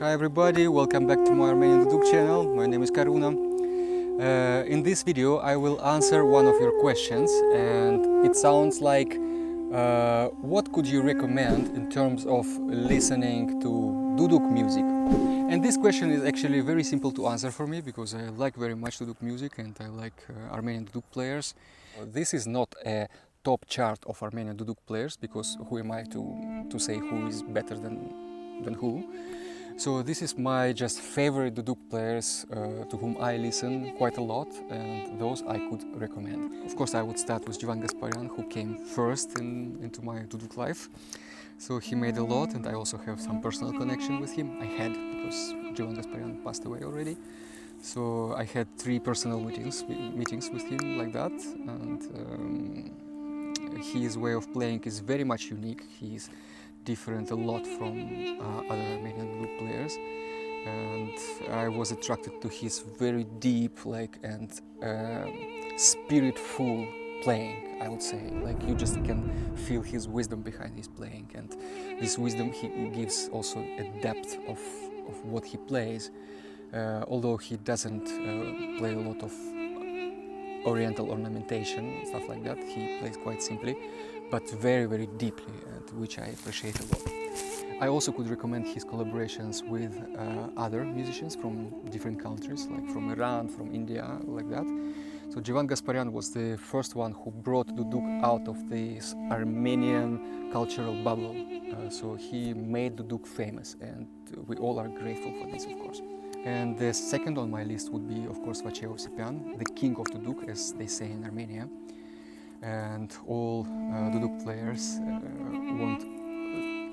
Hi everybody, welcome back to my Armenian Duduk channel. My name is Karuna. In this video I will answer one of your questions, and it sounds like what could you recommend in terms of listening to Duduk music? And this question is actually very simple to answer for me because I like very much Duduk music and I like Armenian Duduk players. This is not a top chart of Armenian Duduk players because who am I to say who is better than who? So this is my just favorite Duduk players to whom I listen quite a lot, and those I could recommend. Of course, I would start with Jivan Gasparyan, who came first into my Duduk life. So he made a lot, and I also have some personal connection with him. I had, because Jivan Gasparyan passed away already. So I had 3 personal meetings with him like that, and his way of playing is very much unique. He's different a lot from other Armenian Duduk players, and I was attracted to his very deep and spiritful playing, I would say. Like, you just can feel his wisdom behind his playing, and this wisdom he gives also a depth of what he plays, although he doesn't play a lot of oriental ornamentation, stuff like that. He plays quite simply, but very, very deeply, and which I appreciate a lot. I also could recommend his collaborations with other musicians from different countries, like from Iran, from India, like that. So Jivan Gasparyan was the first one who brought Duduk out of this Armenian cultural bubble. So he made Duduk famous, and we all are grateful for this, of course. And the second on my list would be, of course, Vache Ovsepian, the king of Duduk, as they say in Armenia. And all Duduk players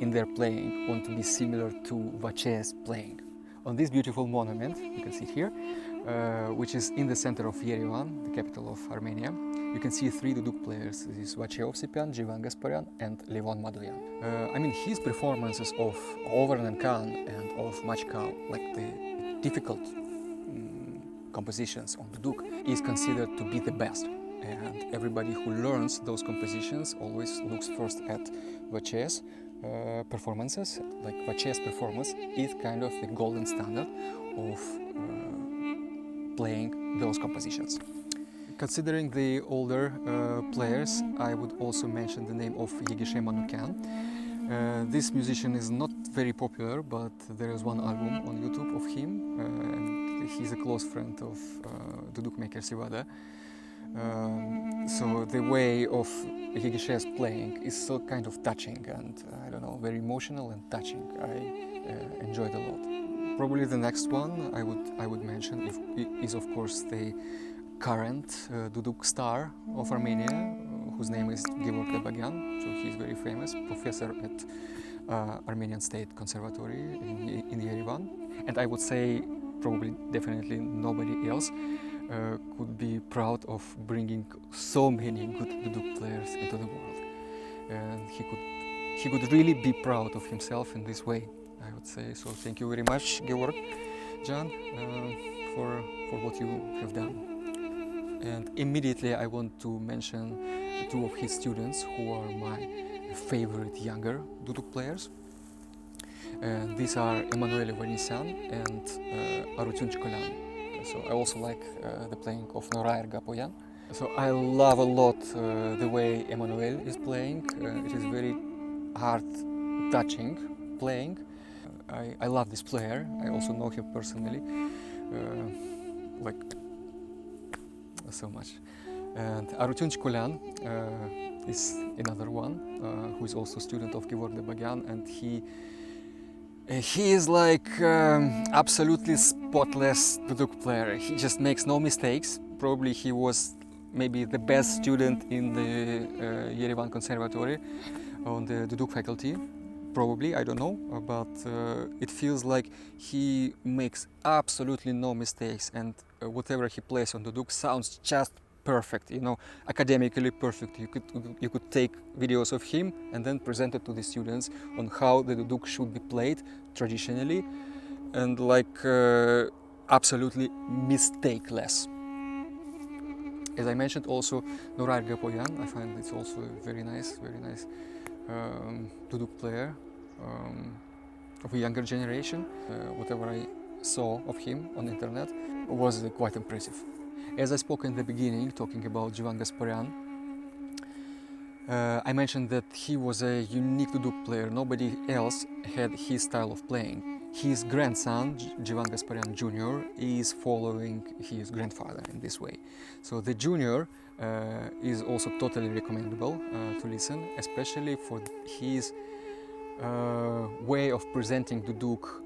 in their playing want to be similar to Vache's playing. On this beautiful monument, you can see it here, which is in the center of Yerevan, the capital of Armenia, you can see 3 Duduk players. This is Vache Ovsepian, Jivan Gasparyan, and Levon Madoyan. I mean, his performances of Overnan Khan and of Machkal, like the difficult compositions on Duduk, is considered to be the best. And everybody who learns those compositions always looks first at Vache's performances. Like, Vache's performance is kind of the golden standard of playing those compositions. Considering the older players, I would also mention the name of Yegishe Manukyan. This musician is not very popular, but there is one album on YouTube of him, and he's a close friend of Duduk maker Sivada. So the way of Yegishe's playing is so kind of touching and, I don't know, very emotional and touching. I enjoyed a lot. Probably the next one I would mention is of course the current Duduk star of Armenia, whose name is Georg Debagyan. So he's very famous, professor at Armenian State Conservatory in Yerevan. And I would say probably definitely nobody else could be proud of bringing so many good Duduk players into the world. And he could really be proud of himself in this way, I would say. So thank you very much, Georg Jan, for what you have done. And immediately I want to mention 2 of his students who are my favorite younger Duduk players. These are Emanuel Evanisyan and Arutun Chikolan. So I also like the playing of Noray Ergapoyan. So I love a lot the way Emanuel is playing. It is very heart-touching playing. I love this player. I also know him personally, like so much. And Arutun Chikolan, is another one who is also a student of Gevorg Debagyan, and he is like absolutely spotless duduk player. He just makes no mistakes. Probably he was maybe the best student in the Yerevan Conservatory on the duduk faculty. Probably, I don't know, but it feels like he makes absolutely no mistakes, and whatever he plays on duduk sounds just perfect, you know, academically perfect. You could take videos of him and then present it to the students on how the duduk should be played traditionally, and like absolutely mistakeless. As I mentioned, also Norair Gapoyan, I find it's also a very nice duduk player of a younger generation. Whatever I saw of him on the internet was quite impressive. As I spoke in the beginning, talking about Jivan Gasparyan, I mentioned that he was a unique duduk player. Nobody else had his style of playing. His grandson, Jivan Gasparyan Jr., is following his grandfather in this way. So the junior is also totally recommendable to listen, especially for his way of presenting duduk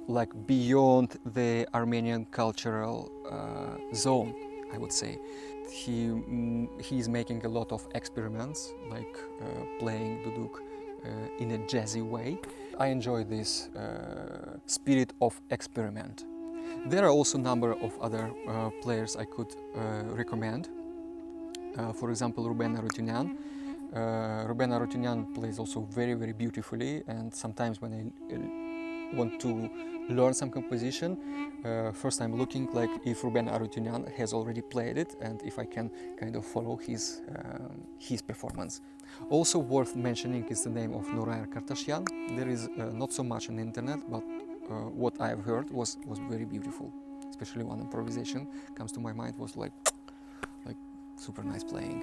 like beyond the Armenian cultural zone, I would say. He is making a lot of experiments, like playing duduk in a jazzy way. I enjoy this spirit of experiment. There are also a number of other players I could recommend. For example, Ruben Arutyunyan. Ruben Arutyunyan plays also very beautifully, and sometimes when I want to learn some composition, first I'm looking like if Ruben Arutyunyan has already played it and if I can kind of follow his performance. Also worth mentioning is the name of Norair Kartasyan. There is not so much on the internet, but what I have heard was very beautiful. Especially one improvisation comes to my mind, was like super nice playing.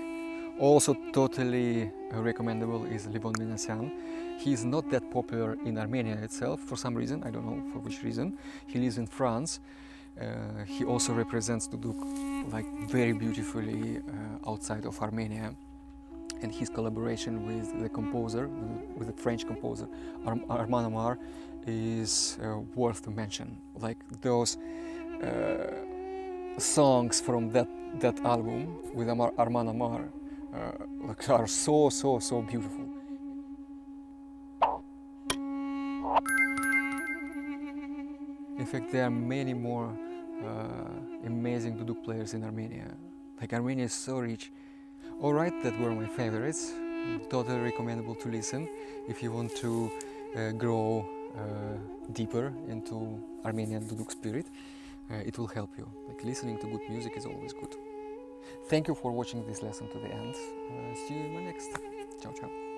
Also totally recommendable is Levon Minasyan. He is not that popular in Armenia itself for some reason, I don't know for which reason. He lives in France. He also represents duduk like very beautifully outside of Armenia. And his collaboration with the composer, with the French composer Armand Amar, is worth to mention. Like those songs from that album with Armand Amar are so beautiful. In fact, there are many more amazing duduk players in Armenia. Like Armenia is so rich. Alright, that were my favorites. Totally recommendable to listen if you want to grow deeper into Armenian duduk spirit. It will help you. Like listening to good music is always good. Thank you for watching this lesson to the end. See you in my next. Ciao, ciao.